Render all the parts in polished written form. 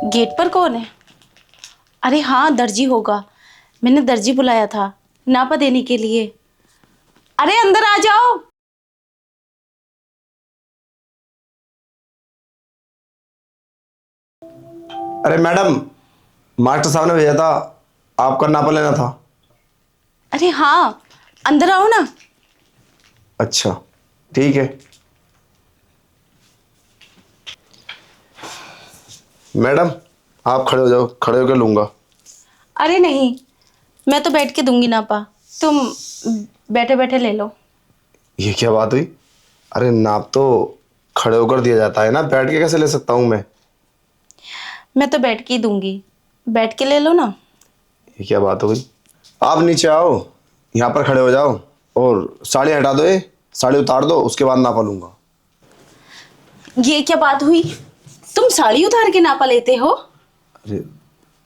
Gate पर कौन है? अरे हाँ, दर्जी होगा। मैंने दर्जी बुलाया था नापा देने के लिए। अरे अंदर आ जाओ। अरे मैडम, मास्टर साहब ने भेजा था, आपका नापा लेना था। अरे हाँ, अंदर आओ ना। अच्छा, ठीक है। मैडम, आप खड़े हो जाओ, खड़े होकर लूंगा। अरे नहीं, मैं तो बैठ के दूंगी नापा। तुम बैठे बैठे ले लो। ये क्या बात हुई? अरे नाप तो खड़े होकर दिया जाता है ना, बैठ के कैसे ले सकता हूँ मैं? मैं तो बैठ के ही दूंगी, बैठ के ले लो ना। ये क्या बात हो गई? आप नीचे आओ, यहाँ पर खड़े हो जाओ और साड़ी हटा दो, ये साड़ी उतार दो, उसके बाद नापा लूंगा। ये क्या बात हुई? तुम साड़ी उतार के नापा लेते हो? अरे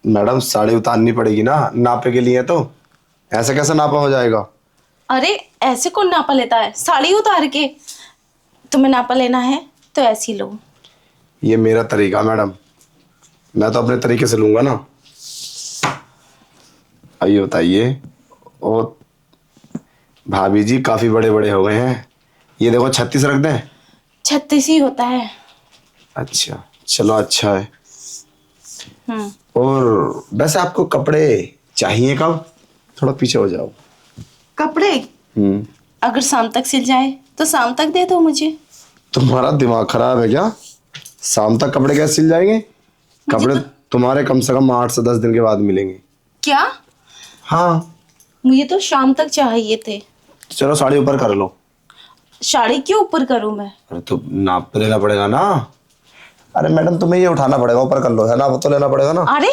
मैडम, साड़ी उतारनी पड़ेगी ना नापे के लिए, तो ऐसे कैसे नापा हो जाएगा? अरे ऐसे कौन नापा लेता है साड़ी उतार के? तुम्हें नापा लेना है तो ऐसे ही लो। ये मेरा तरीका मैडम, मैं तो अपने तरीके से लूंगा ना। आइए बताइए। और भाभी जी काफी बड़े बड़े हो गए हैं, ये देखो 36 रख दें? 36 ही होता है। अच्छा चलो, अच्छा है। हम्म। और वैसे आपको कपड़े चाहिए कब? थोड़ा पीछे हो जाओ। कपड़े हम्म। अगर शाम तक सिल जाए तो शाम तक दे दो मुझे। तुम्हारा दिमाग खराब है क्या? शाम तक कपड़े कैसे सिल जाएंगे? मुझे कपड़े तो तुम्हारे कम से कम 8 से 10 दिन के बाद मिलेंगे। क्या? हाँ। मुझे तो शाम तक चाहिए थे। चलो साड़ी ऊपर कर लो। साड़ी क्यों ऊपर करूं मैं? अरे तो नाप तो लेना पड़ेगा ना। अरे मैडम, तुम्हें ये उठाना पड़ेगा, ऊपर कर लो, है ना? वो तो लेना पड़ेगा ना। अरे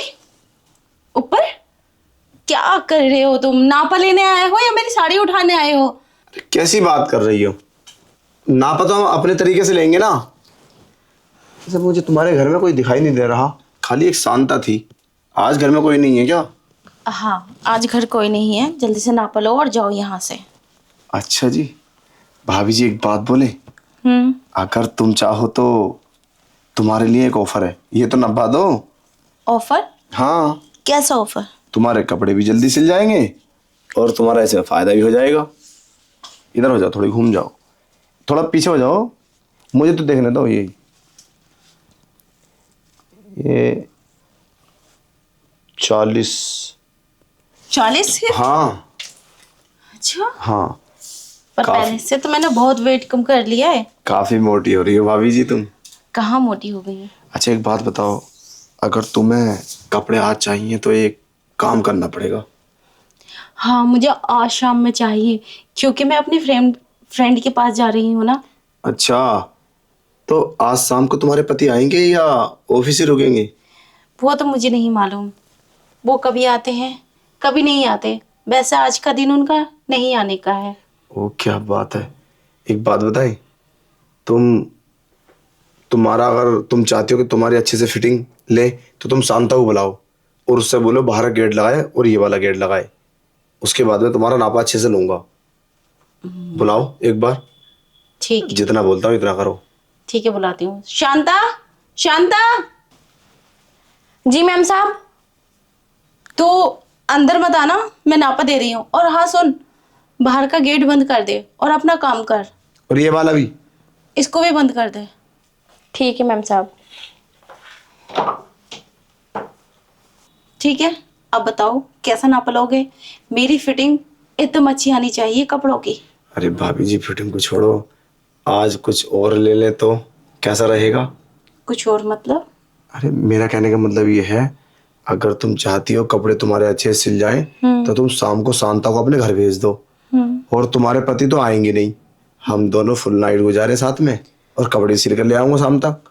ऊपर क्या कर रहे हो तुम? नापा लेने आए हो या मेरी साड़ी उठाने आए हो? अरे कैसी बात कर रही हो? नापा तो हम अपने तरीके से लेंगे ना। जैसे मुझे तुम्हारे घर में कोई दिखाई नहीं दे रहा, खाली एक शांता थी। आज घर में कोई नहीं है क्या? हाँ, आज घर कोई नहीं है। जल्दी से नापा लो और जाओ यहाँ से। अच्छा जी। भाभी जी एक बात बोले, हम्म। अगर तुम चाहो तो तुम्हारे लिए एक ऑफर है, ये तो नभा दो। ऑफर? हाँ। कैसा ऑफर? तुम्हारे कपड़े भी जल्दी सिल जाएंगे और तुम्हारा ऐसे फायदा भी हो जाएगा। इधर हो जाओ, थोड़ी घूम जाओ, थोड़ा पीछे हो जाओ, मुझे तो देखने दो। ये 40। 40 है? हाँ। अच्छा। हाँ। पर काफी पहले से तो मैंने बहुत वेट कम कर लिया है। काफी मोटी हो रही हो भाभी जी तुम। कहाँ मोटी हो गई है? अच्छा एक बात बताओ, अगर तुम्हें कपड़े आज चाहिए तो एक काम करना पड़ेगा। हाँ, मुझे आज शाम में चाहिए क्योंकि मैं अपनी फ्रेंड फ्रेंड के पास जा रही हूँ ना। अच्छा, तो आज शाम को तुम्हारे पति आएंगे या ऑफिस ही रुकेंगे? वो तो मुझे नहीं मालूम। वो कभी आते हैं कभी नहीं आते। वैसे आज का दिन उनका नहीं आने का है। ओ क्या बात है। एक बात बताई, तुम तुम्हारा अगर तुम चाहती हो कि तुम्हारी अच्छे से फिटिंग ले तो तुम शांता को बुलाओ और उससे बोलो बाहर गेट लगाए और ये वाला गेट लगाए। उसके बाद में तुम्हारा नापा अच्छे से लूंगा। बुलाओ एक बार। ठीक है। जितना बोलता हूँ इतना करो। ठीक है, बुलाती हूँ। शांता, शांता। जी मैम साहब। तो अंदर मत आना, मैं नापा दे रही हूँ। और हाँ सुन, बाहर का गेट बंद कर दे और अपना काम कर। और ये वाला भी। इसको भी बंद कर दे। ठीक है मैम साहब। ठीक है, अब बताओ कैसा नाप लोगे? मेरी फिटिंग एकदम अच्छी आनी चाहिए कपड़ों की। अरे भाभी जी फिटिंग को छोड़ो, आज कुछ और ले ले तो कैसा रहेगा? कुछ और मतलब? अरे मेरा कहने का मतलब ये है, अगर तुम चाहती हो कपड़े तुम्हारे अच्छे से सिल जाएं तो तुम शाम को शांता को अपने घर भेज दो। और तुम्हारे पति तो आएंगे नहीं, हम दोनों फुल नाइट गुजारे साथ में और कपड़े सिल कर ले आऊंगा शाम तक।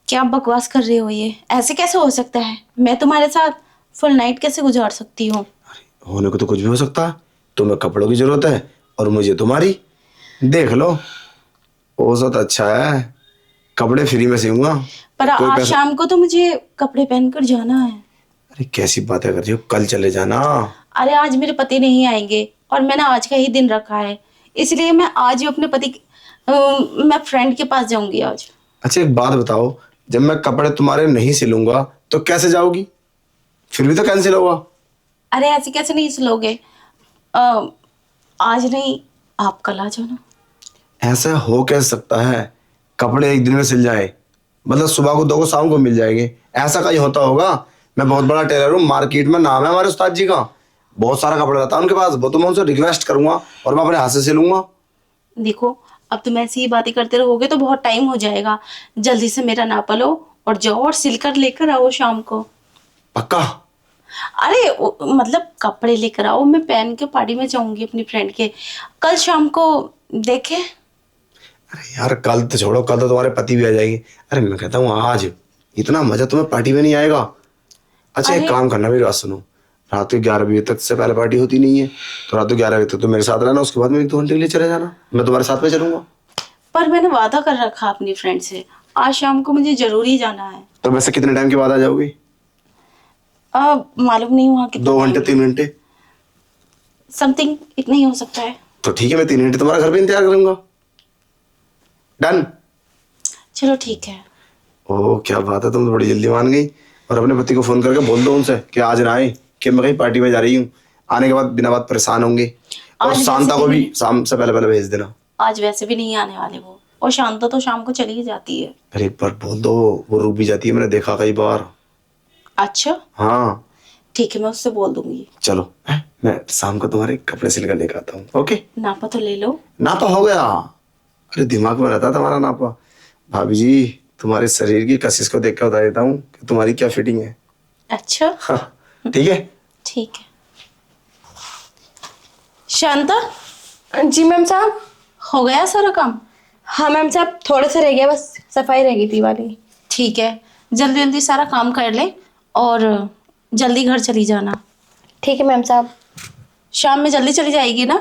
क्या बकवास कर रहे हो? ये ऐसे कैसे हो सकता है? मैं तुम्हारे साथ फुल नाइट कैसे गुजार सकती हूँ? होने को तो कुछ भी हो सकता है। तुम्हें कपड़ों की जरूरत है और मुझे तुम्हारी। देख लो, औसत अच्छा है, कपड़े फ्री में सिलूंगा। पर कोई आज पैसा। शाम को तो मुझे कपड़े पहनकर जाना है। अरे कैसी बातें कर रही हो, कल चले जाना। अरे आज मेरे पति नहीं आएंगे और मैंने आज का ही दिन रखा है, इसलिए मैं आज ही अपने मैं फ्रेंड के पास जाऊंगी आज। अच्छा एक बात बताओ, जब मैं कपड़े तुम्हारे नहीं सिलूंगा तो कैसे जाओगी? फिर भी तो कैंसिल होगा। अरे ऐसे कैसे नहीं सिलोगे? आज नहीं, आप कल आ जाना। ऐसा हो कैसे सकता है? कपड़े एक दिन में सिल जाए, मतलब सुबह को दो को शाम को मिल जाएंगे, ऐसा कहीं होता होगा? मैं बहुत बड़ा टेलर हूँ, मार्केट में नाम है हमारे उस्ताद जी का, बहुत सारा कपड़ा रहता है उनके पास। वो तो मैं उनसे रिक्वेस्ट करूंगा और मैं अपने हाथ से सिलूंगा। देखो, अब तुम ऐसी ही बातें करते रहोगे तो बहुत टाइम हो जाएगा। जल्दी से मेरा नाप लो और जाओ और सिलकर लेकर आओ शाम को। पक्का? अरे मतलब कपड़े लेकर आओ, मैं पहन के पार्टी में जाऊंगी अपनी फ्रेंड के। कल शाम को देखे। अरे यार कल तो छोड़ो, कल तो तुम्हारे पति भी आ जाएंगे। अरे मैं कहता हूँ आज इतना मजा तुम्हें पार्टी में नहीं आएगा। अच्छा एक अरे काम करना, मेरी बात सुनो। रात के 11 बजे तक से पहले पार्टी होती नहीं है, तो रात को 11 बजे तक तो मेरे साथ रहना, उसके बाद में 2 घंटे के लिए चले जाना, मैं तुम्हारे साथ में चलूंगा। पर मैंने वादा कर रखा अपनी फ्रेंड से, आज शाम को मुझे जरूरी जाना है। तो वैसे कितने टाइम के बाद आ जाओगी? मालूम नहीं वहाँ कितना 2 घंटे 3 घंटे? समथिंग इतना ही हो सकता है। तो ठीक है, मैं 3 घंटे तुम्हारा घर पे इंतजार करूंगा। डन। चलो ठीक है। ओह क्या बात है, तुम तो बड़ी जल्दी मान गई। और अपने पति को फोन करके बोल दो उनसे कि आज ना आए, कि मैं कहीं पार्टी में जा रही हूँ। आने के बाद बिना बात परेशान होंगे। और आज शांता वैसे को भी भी शाम से पहले पहले भेज देना। आज वैसे भी नहीं आने वाले वो, और शांता तो शाम को चली ही जाती है। अरे एक बार बोल दो, वो रुक भी जाती है, मैंने देखा कई बार। अच्छा हाँ ठीक है, मैं उससे बोल दूंगी। चलो मैं शाम को तुम्हारे कपड़े सिल कर लेकर आता हूँ। ओके? नापा तो ले लो। नापा हो गया। अरे दिमाग में रहता तुम्हारा नापा। भाभी जी तुम्हारे शरीर की कशिश को देख कर बता देता हूँ कि तुम्हारी क्या फिटिंग है। अच्छा हाँ ठीक है। ठीक है। शांता, जी मैम साहब। हो गया सारा काम? हाँ मैम साहब, थोड़ा सा रह गया, बस सफाई रह गई थी वाली। ठीक है, जल्दी जल्दी सारा काम कर ले और जल्दी घर चली जाना। ठीक है मैम साहब। शाम में जल्दी चली जाएगी ना?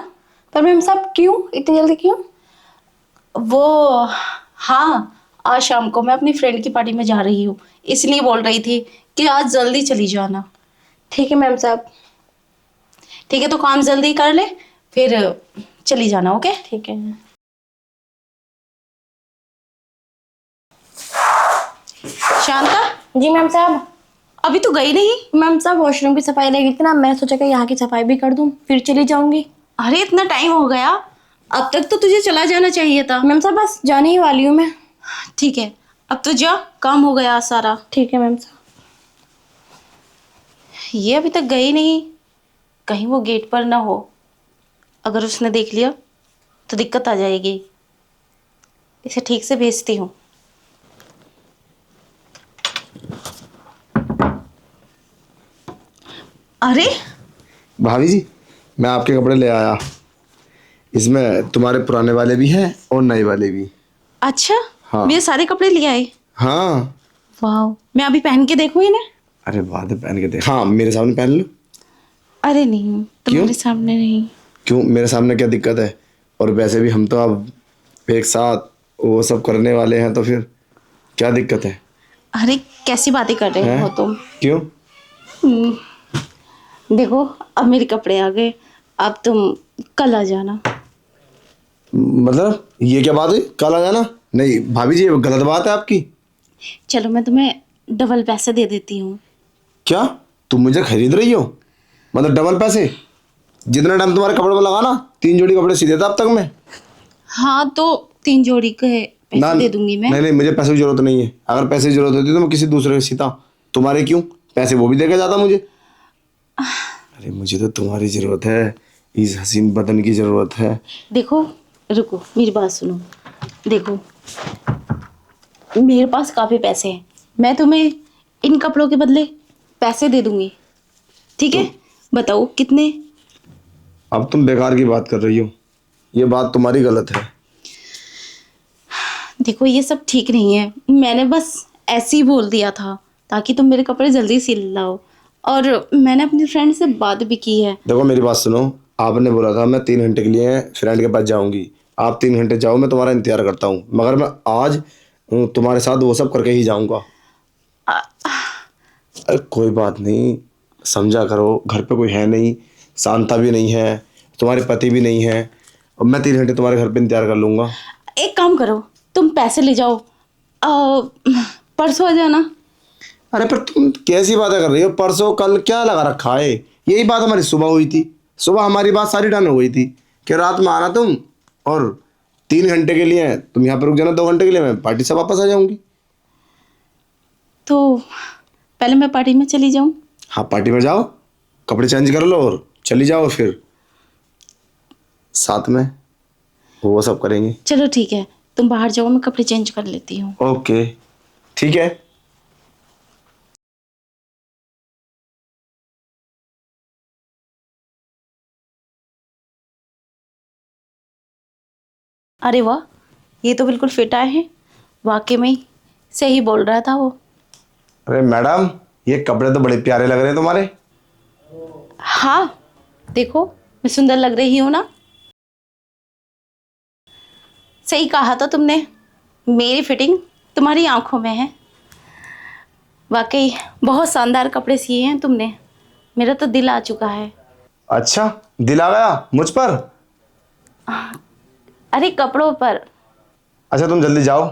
पर मैम साहब क्यों इतनी जल्दी क्यों? वो हाँ, आज शाम को मैं अपनी फ्रेंड की पार्टी में जा रही हूँ, इसलिए बोल रही थी कि आज जल्दी चली जाना। ठीक है मैम साहब। ठीक है, तो काम जल्दी कर ले, फिर चली जाना। ओके? ठीक है। शांता, जी मैम साहब। अभी तो गई नहीं। मैम साहब वॉशरूम की सफाई रह गई थी ना, मैंने सोचा कि यहाँ की सफाई भी कर दूँ फिर चली जाऊंगी। अरे इतना टाइम हो गया, अब तक तो तुझे चला जाना चाहिए था। मैम साहब बस जाने ही वाली हूँ मैं। ठीक है, अब तो जा, काम हो गया सारा। ठीक है मैम साहब। ये अभी तक गई नहीं, कहीं वो गेट पर ना हो। अगर उसने देख लिया तो दिक्कत आ जाएगी। इसे ठीक से भेजती हूँ। अरे भाभी जी मैं आपके कपड़े ले आया, इसमें तुम्हारे पुराने वाले भी हैं और नए वाले भी। अच्छा, हाँ। मेरे सारे कपड़े ले आए? हाँ। वाह, मैं अभी पहन के देखूँ इन्हें? अरे बाद में पहन के देख। हाँ मेरे सामने पहन लो। अरे नहीं, तुम्हारे सामने नहीं। क्यों, मेरे सामने क्या दिक्कत है? और वैसे भी हम तो अब एक साथ वो सब करने वाले हैं, तो फिर क्या दिक्कत है? अरे कैसी बातें कर रहे हैं? हो तुम? क्यों? देखो, अब मेरे कपड़े आ गए, अब तुम कल आ जाना। मतलब ये क्या बात है, कल आ जाना? नहीं भाभी जी ये गलत बात है आपकी। चलो मैं तुम्हें डबल पैसे दे देती हूँ। क्या तुम मुझे खरीद रही हो? मतलब डबल पैसे? जितना टाइम तुम्हारे कपड़े में लगा ना, 3 जोड़ी कपड़े सी देता अब तक मैं। हाँ तो 3 जोड़ी के पैसे दे दूंगी मैं। नहीं मुझे पैसे की जरूरत नहीं है। अगर पैसे की जरूरत होती तो मैं किसी दूसरे को सीता। तुम्हारे क्यों पैसे वो भी देके जाता मुझे। अरे मुझे तो तुम्हारी जरूरत है, इस हसीन बदन की जरूरत है। देखो, रुको मेरी बात सुनो। देखो, मेरे पास काफ़ी पैसे हैं, मैं तुम्हें इन कपड़ों के बदले पैसे दे दूंगी। ठीक है, बताओ कितने? अब तुम बेकार की बात कर रही हो, ये बात तुम्हारी गलत है। देखो ये सब ठीक नहीं है, मैंने बस ऐसे ही बोल दिया था ताकि तुम मेरे कपड़े जल्दी सिल लाओ, और मैंने अपनी फ्रेंड से बात भी की है। देखो मेरी बात सुनो, आपने बोला था मैं 3 घंटे के लिए फ्रेंड के पास जाऊंगी। आप 3 घंटे जाओ, मैं तुम्हारा इंतजार करता हूँ, मगर मैं आज तुम्हारे साथ वो सब करके ही जाऊंगा। अरे कोई बात नहीं, समझा करो, घर पे कोई है नहीं, शांता भी नहीं है, तुम्हारे पति भी नहीं है, और मैं 3 घंटे तुम्हारे घर पे इंतजार कर लूंगा। एक काम करो, तुम पैसे ले जाओ, परसों आ जाना। अरे पर तुम कैसी बातें कर रही हो? परसों कल क्या लगा रखा है? यही बात हमारी सुबह हुई थी। सुबह हमारी बात सारी डन हो गई थी कि रात में आना तुम, और 3 घंटे के लिए तुम यहाँ पर रुक जाना, 2 घंटे के लिए मैं पार्टी से वापस आ जाऊंगी। तो पहले मैं पार्टी में चली जाऊं? हाँ, पार्टी में जाओ, कपड़े चेंज कर लो और चली जाओ, फिर साथ में वो सब करेंगे। चलो ठीक है, तुम बाहर जाओ, मैं कपड़े चेंज कर लेती हूँ। ओके, ठीक है। अरे वाह, ये तो बिल्कुल फिट आए हैं। वाकई में ही सही बोल रहा था वो। अरे मैडम, ये कपड़े तो बड़े प्यारे लग रहे हैं तुम्हारे। हाँ, देखो मैं सुंदर लग रही हूँ ना? सही कहा था तुमने, मेरी फिटिंग तुम्हारी आंखों में है। वाकई बहुत शानदार कपड़े सिए हैं तुमने, मेरा तो दिल आ चुका है। अच्छा, दिल आ गया मुझ पर? अरे कपड़ों पर। अच्छा तुम जल्दी जाओ,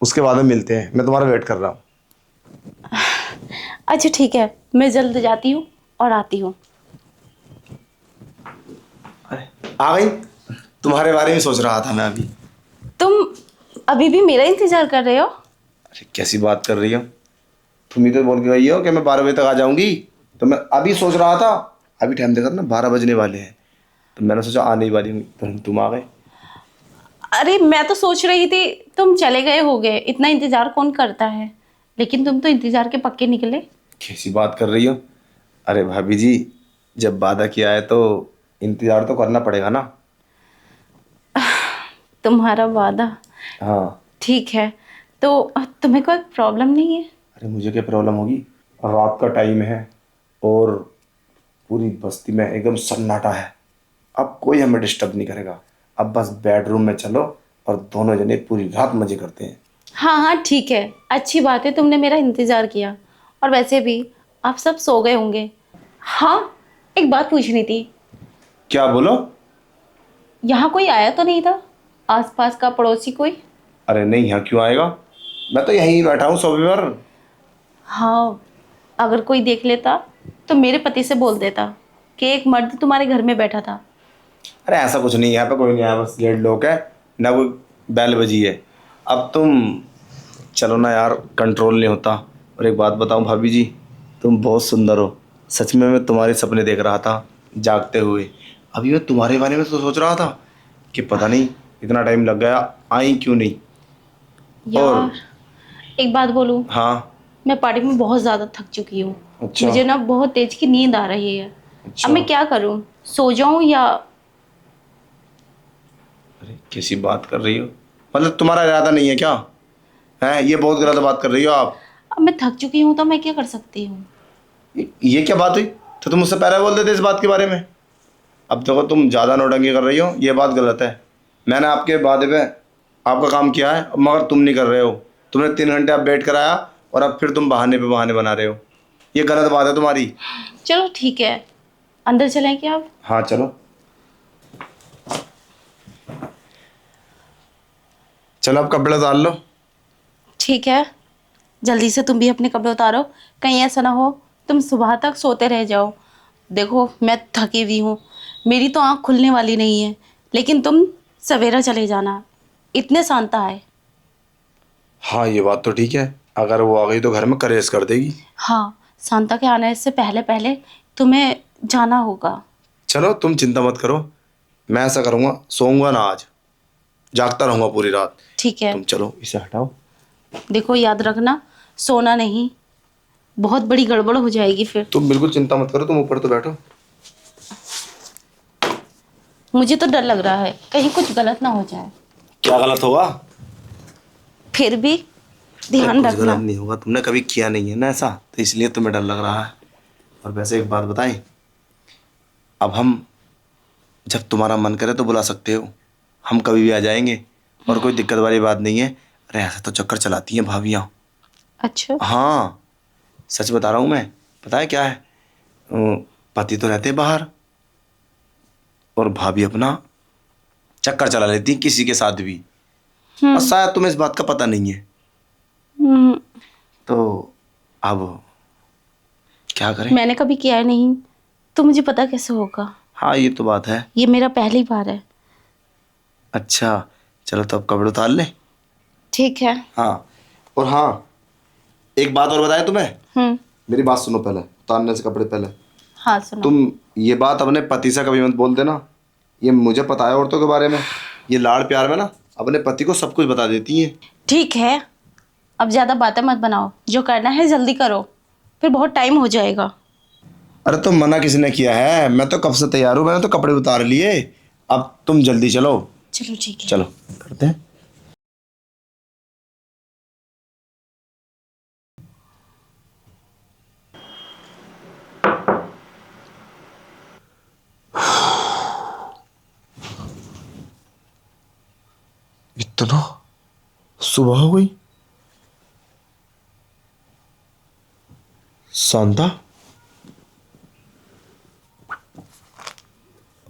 उसके बाद में मिलते हैं, मैं तुम्हारा वेट कर रहा हूँ। अच्छा ठीक है, मैं जल्द जाती हूँ और आती हूँ। अरे आ गई? तुम्हारे बारे में सोच रहा था मैं अभी। तुम अभी भी मेरा इंतजार कर रहे हो? अरे कैसी बात कर रही हो? तुम ही तो बोल के गई हो कि मैं 12 बजे तक आ जाऊंगी, तो मैं अभी सोच रहा था। अभी टाइम देखा ना, 12 बजने वाले हैं, तो मैंने सोचा आने ही वाली होंगी, तो तुम आ गए। अरे मैं तो सोच रही थी तुम चले गए होगे, इतना इंतजार कौन करता है, लेकिन तुम तो इंतजार के पक्के निकले। कैसी बात कर रही हो? अरे भाभी जी, जब वादा किया है तो इंतजार तो करना पड़ेगा ना। तुम्हारा वादा? हाँ। ठीक है, तो तुम्हें कोई प्रॉब्लम नहीं है? अरे मुझे क्या प्रॉब्लम होगी? रात का टाइम है और पूरी बस्ती में एकदम सन्नाटा है। अब कोई हमें डिस्टर्ब नहीं करेगा। अब बस बेडरूम में चलो और दोनों जने पूरी रात मजे करते हैं। हाँ हाँ ठीक है, अच्छी बात है तुमने मेरा इंतजार किया। और वैसे भी आप सब सो गए होंगे। हाँ, एक बात पूछनी थी। क्या बोलो? यहाँ कोई आया तो नहीं था, आसपास का पड़ोसी कोई? अरे नहीं, यहाँ क्यों आएगा? मैं तो यहीं बैठा हूँ सोफे पर। हाँ, अगर कोई देख लेता तो मेरे पति से बोल देता कि एक मर्द तुम्हारे घर में बैठा था। अरे ऐसा कुछ नहीं है, यहाँ पे कोई नहीं आया, बस गेट लॉक है, ना कोई बैल बजी है। अब तुम चलो ना यार, कंट्रोल नहीं होता। और एक बात बताऊं भाभी जी, तुम बहुत सुंदर हो। सच में मैं तुम्हारे सपने देख रहा था जागते हुए। अभी मैं तुम्हारे बारे में तो सोच रहा था कि पता नहीं इतना टाइम लग गया, आई क्यों नहीं। और यार एक बात बोलूं, हाँ। मैं पार्टी में बहुत ज़्यादा थक चुकी हूँ। अच्छा। मुझे ना बहुत तेज की नींद आ रही है। अच्छा। अब मैं क्या करूँ, सो जाऊं या? अरे कैसी बात कर रही हो? मतलब तुम्हारा इरादा नहीं है क्या? है, ये बहुत गलत बात कर रही हो आप। अब मैं थक चुकी हूँ तो मैं क्या कर सकती हूँ? ये क्या बात हुई? तो तुम मुझसे पहले बोल देते इस बात के बारे में। अब देखो, तुम ज़्यादा नौटंकी कर रही हो, ये बात गलत है। मैंने आपके वादे पे आपका काम किया है, मगर तुम नहीं कर रहे हो। तुमने 3 घंटे अब वेट कराया और अब फिर तुम बहाने पे बहाने बना रहे हो। ये गलत बात है तुम्हारी। चलो ठीक है, अंदर चलें क्या अब? हाँ चलो। चलो अब कपड़े उतार लो। ठीक है, जल्दी से तुम भी अपने कपड़े उतारो, कहीं ऐसा ना हो तुम सुबह तक सोते रह जाओ। देखो मैं थकी हुई हूँ, मेरी तो आँख खुलने वाली नहीं है, लेकिन तुम सवेरा चले जाना, इतने शांता है। हाँ ये बात तो ठीक है, अगर वो आ गई तो घर में कलेश कर देगी। हाँ, शांता के आने से पहले पहले तुम्हें जाना होगा। चलो तुम चिंता मत करो, मैं ऐसा करूँगा, सोऊंगा ना आज, जागता रहूँगा पूरी रात। ठीक है, तुम चलो इसे हटाओ। देखो याद रखना, सोना नहीं, बहुत बड़ी गड़बड़ हो जाएगी फिर। तुम बिल्कुल चिंता मत करो, तुम ऊपर तो बैठो। मुझे तो डर लग रहा है कहीं कुछ गलत ना हो जाए। क्या गलत होगा? फिर भी अरे ध्यान कुछ गलत रखना। नहीं होगा, तुमने कभी किया नहीं है ना ऐसा, तो इसलिए तुम्हें डर लग रहा है। और वैसे एक बात बताएं, अब हम जब तुम्हारा मन करे तो बुला सकते हो, हम कभी भी आ जाएंगे, और कोई दिक्कत वाली बात नहीं है। अरे ऐसा तो चक्कर चलाती हैं भाभियाँ। अच्छा। हाँ सच बता रहा हूँ मैं। पता है क्या है, पति तो रहते हैं बाहर और भाभी अपना चक्कर चला लेती हैं किसी के साथ भी। और शायद तुम्हें इस बात का पता नहीं है। हम्म, तो अब क्या करें? मैंने कभी किया नहीं, तो मुझे पता कैसे होगा? हाँ ये तो बात है। ये मेरा पहली बार है। अच्छा चलो तो अब कपड़े उतार ले। ठीक है। हाँ और हाँ, एक बात और बताएं तुम्हें। मेरी बात सुनो, पहले उतारने से कपड़े पहले हाँ सुनो। तुम ये बात अपने पति से कभी मत बोल देना। ये मुझे पता है औरतों के बारे में, ये लाड़ प्यार में ना अपने पति को सब कुछ बता देती हैं। ठीक है, अब ज़्यादा बातें मत बनाओ, जो करना है जल्दी करो, फिर बहुत टाइम हो जाएगा। अरे तो मना किसने किया है? मैं तो कब से तैयार हूँ, मैंने तो कपड़े उतार लिए। अब तुम जल्दी चलो। चलो ठीक है। चलो करते हैं। इतना सुबह हो गई? शांता,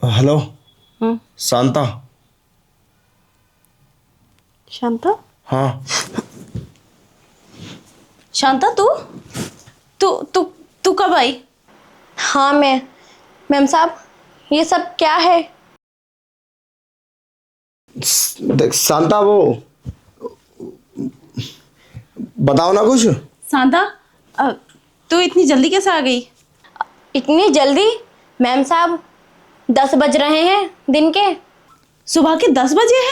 हेलो शांता। शांता? हाँ शांता तू तू तू तू कब आई? हाँ मैम साहब, ये सब क्या है? देख शांता, वो बताओ ना कुछ। शांता, तू इतनी जल्दी कैसे आ गई? इतनी जल्दी? मैम साहब 10 बज रहे हैं दिन के। सुबह के 10 बजे है?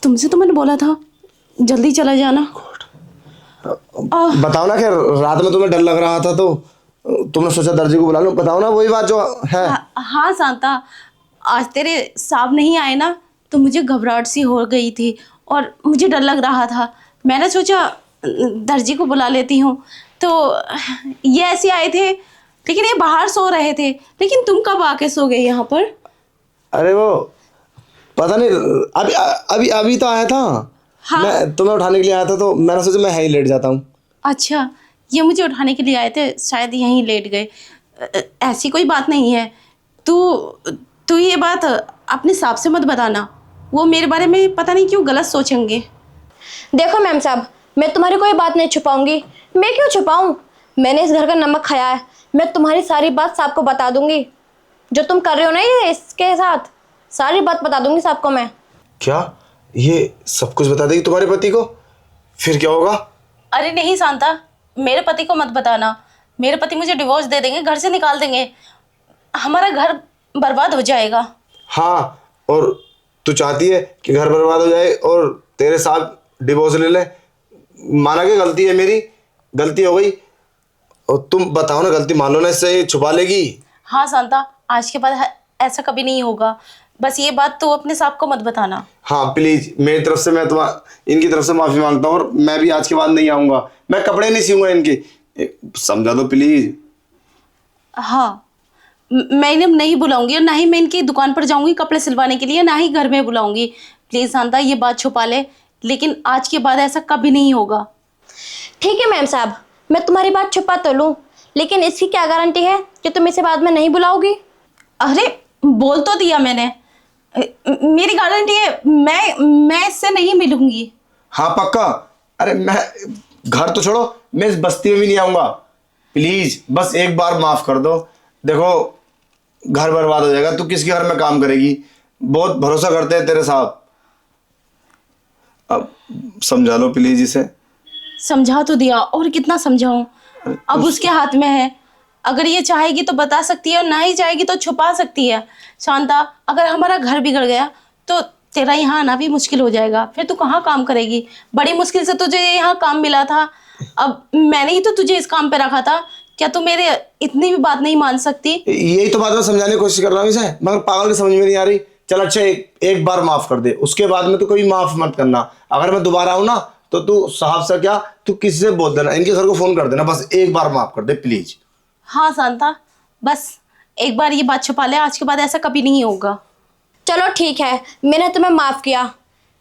तुमसे तो मैंने बोला था जल्दी चला जाना। बताओ ना, खैर रात में तुम्हें डर लग रहा था तो तुमने सोचा दर्जी को बुला लो। बताओ ना वही बात जो है। हाँ शांता, आज तेरे साहब नहीं आए ना, तो मुझे घबराहट सी हो गई थी और मुझे डर लग रहा था। मैंने सोचा दर्जी को बुला लेती हूँ। तो ये ऐसे आए थे, लेकिन ये बाहर सो रहे थे। लेकिन तुम कब आके सो गए यहाँ पर? अरे वो पता नहीं, अभी अभी अभी तो आया था। हाँ। मैं तुम्हें उठाने के लिए आया था तो मैंने सोचा मैं यहीं लेट जाता हूँ। अच्छा, ये मुझे उठाने के लिए आए थे, शायद यहीं लेट गए। ऐसी कोई बात नहीं है। तू तू ये बात अपने साहब से मत बताना, वो मेरे बारे में पता नहीं क्यों गलत सोचेंगे। देखो मैम साहब, मैं तुम्हारी कोई बात नहीं छुपाऊंगी। मैं क्यों छुपाऊं? मैंने इस घर का नमक खाया है। मैं तुम्हारी सारी बात साहब को बता दूंगी। जो तुम कर रहे हो ना ये इसके साथ, सारी बात बता दूंगी साहब को मैं। क्या ये सब कुछ बता देगी तुम्हारे पति को? फिर क्या होगा? अरे नहीं शांता, मेरे पति को मत बताना। मेरे पति मुझे डिवोर्स दे देंगे, घर से निकाल देंगे, हमारा घर बर्बाद हो जाएगा। हाँ, और तू चाहती है कि घर बर्बाद हो जाए और तेरे साथ डिवोर्स ले ले? माना कि गलती है, मेरी गलती हो गई, और तुम बताओ ना, गलती मान लो ना, इससे छुपा लेगी? हाँ शांता, आज के बाद ऐसा कभी नहीं होगा। बस ये बात तो अपने साहब को मत बताना। हाँ प्लीज, मेरी तरफ से मैं इनकी तरफ से माफी मांगता हूँ, और मैं भी आज के बाद नहीं आऊंगा। मैं कपड़े नहीं सीऊंगा इनके, समझा दो प्लीज। हाँ, मैं इन्हें नहीं बुलाऊंगी, और ना ही मैं इनकी दुकान पर जाऊंगी कपड़े सिलवाने के लिए, ना ही घर में बुलाऊंगी। प्लीज शांता, ये बात छुपा ले, लेकिन आज के बाद ऐसा कभी नहीं होगा। ठीक है मैम साहब, मैं तुम्हारी बात छुपा तो लूँ, लेकिन इसकी क्या गारंटी है कि तुम इसे बाद में नहीं बुलाओगी? अरे बोल तो दिया मैंने, मेरी गारंटी है, मैं इससे नहीं मिलूंगी। हाँ पक्का। अरे मैं घर तो छोड़ो, मैं इस बस्ती में भी नहीं आऊंगा। प्लीज बस एक बार माफ कर दो। देखो घर बर्बाद हो जाएगा, तू किसके घर में काम करेगी? बहुत भरोसा करते हैं तेरे साथ। अब समझा लो प्लीज इसे। समझा तो दिया, और कितना समझाऊं? अब उसके हाथ में है। अगर ये चाहेगी तो बता सकती है, और ना ही चाहेगी तो छुपा सकती है। शांता, अगर हमारा घर बिगड़ गया तो तेरा यहाँ आना भी मुश्किल हो जाएगा। फिर तू कहाँ काम करेगी? बड़ी मुश्किल से तुझे यहाँ काम मिला था। अब मैंने ही तो तुझे इस काम पे रखा था। क्या तू मेरे इतनी भी बात नहीं मान सकती? यही तो बात मैं समझाने की कोशिश कर रहा हूँ इसे, मगर पागल की समझ में नहीं आ रही। चल अच्छा, एक बार माफ कर दे, उसके बाद में तो कभी माफ मत करना। अगर मैं दोबारा आऊँ ना तो तू साहब से क्या, तू किसी से बोल देना, इनके घर को फोन कर देना, बस एक बार माफ कर दे प्लीज। हाँ शांता, बस एक बार ये बात छुपा ले, आज के बाद ऐसा कभी नहीं होगा। चलो ठीक है, मैंने तुम्हें माफ़ किया।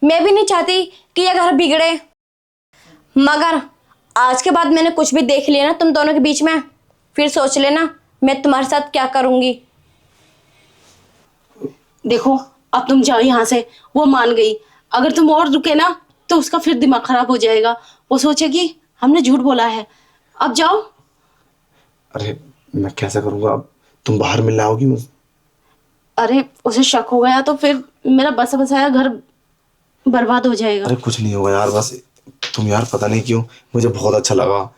मैं भी नहीं चाहती कि यह घर बिगड़े, मगर आज के बाद मैंने कुछ भी देख लिया ना तुम दोनों के बीच में, फिर सोच लेना मैं तुम्हारे साथ क्या करूँगी। देखो, अब तुम जाओ यहाँ से। वो मान गई, अगर तुम और रुके ना तो उसका फिर दिमाग खराब हो जाएगा। वो सोचेगी हमने झूठ बोला है। अब जाओ। अरे मैं कैसे करूँगा अब? तुम बाहर मिलने आओगी मुझे? अरे उसे शक हो गया तो फिर मेरा बसा बसाया घर बर्बाद हो जाएगा। अरे कुछ नहीं होगा यार, बस तुम यार पता नहीं क्यों मुझे बहुत अच्छा लगा।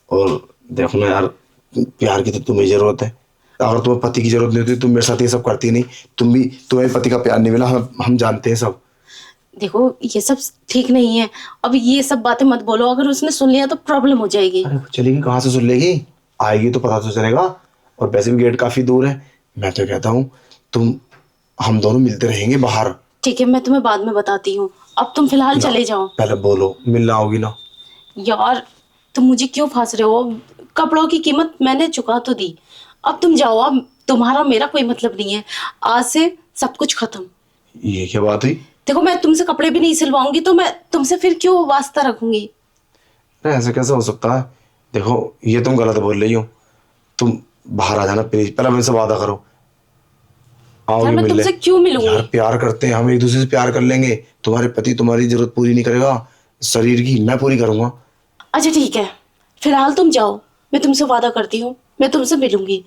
और देखो ना यार, प्यार की तो तुम्हें जरूरत है। अगर तुम्हें पति की जरूरत नहीं होती तुम मेरे साथ ये सब करती नहीं। तुम्हें पति का प्यार नहीं मिला, हम जानते हैं सब। देखो ये सब ठीक नहीं है। अब ये सब बातें मत बोलो, अगर उसने सुन लिया तो प्रॉब्लम हो जाएगी। अरे वो चलेगी कहाँ से सुन लेगी? आएगी तो पता तो चलेगा। और वैसे भी गेट काफी दूर है। मैं तो कहता हूँ तुम हम दोनों मिलते रहेंगे बाहर। ठीक है, मैं तुम्हें बाद में बताती हूँ, अब तुम फिलहाल चले जाओ। पहले बोलो मिलना आओगी ना? यार तुम मुझे क्यों फंस रहे हो? कपड़ों की कीमत मैंने चुका तो दी, अब तुम जाओ। अब तुम्हारा मेरा कोई मतलब नहीं है, आज से सब कुछ खत्म। ये क्या बात हुई? देखो मैं तुमसे कपड़े भी नहीं सिलवाऊंगी तो मैं तुमसे फिर क्यों वास्ता रखूंगी? अरे ऐसे कैसे हो सकता है? देखो ये तुम गलत बोल रही हो। तुम बाहर आ जाना प्लीज, पहले मुझसे वादा करो। यार आओगी मैं मिलने? तुमसे क्यों मिलूंगी? यार प्यार करते हैं हम, एक दूसरे से प्यार कर लेंगे। तुम्हारे पति तुम्हारी जरूरत पूरी नहीं करेगा शरीर की, मैं पूरी करूंगा। अच्छा ठीक है, फिलहाल तुम जाओ, मैं तुमसे वादा करती हूँ मैं तुमसे मिलूंगी।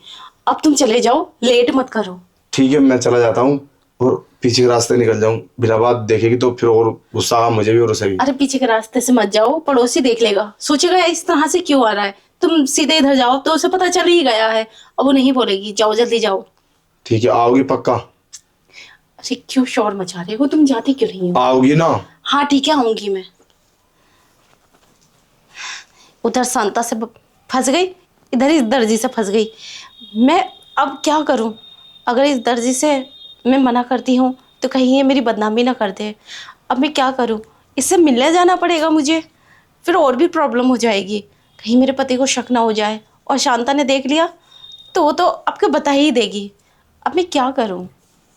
अब तुम चले जाओ, लेट मत करो। ठीक है मैं चला जाता हूँ और पीछे के रास्ते निकल जाऊं। बिना बात देखेगी तो फिर और गुस्सा आगा मुझे भी और उसे भी। अरे पीछे के रास्ते से मत जाओ, पड़ोसी देख लेगा, सोचेगा इस तरह से क्यों आ रहा है। तुम सीधे इधर जाओ तो उसे पता चल ही गया है, अब वो नहीं बोलेगी। जाओ जल्दी जाओ। ठीक है आओगी पक्का? अरे क्यों शोर मचा रहे हो, तुम जाती क्यों नहीं हो? आओगी ना? हाँ ठीक है आऊंगी मैं। उधर सांता से फंस गई, इधर इस दर्जी से फंस गई। मैं अब क्या करूं? अगर इस दर्जी से मैं मना करती हूँ तो कहीं ये मेरी बदनामी ना कर दे। अब मैं क्या करूं? इससे मिलने जाना पड़ेगा मुझे, फिर और भी प्रॉब्लम हो जाएगी। कहीं मेरे पति को शक ना हो जाए और शांता ने देख लिया तो वो तो आपको बता ही देगी। अब मैं क्या करूं?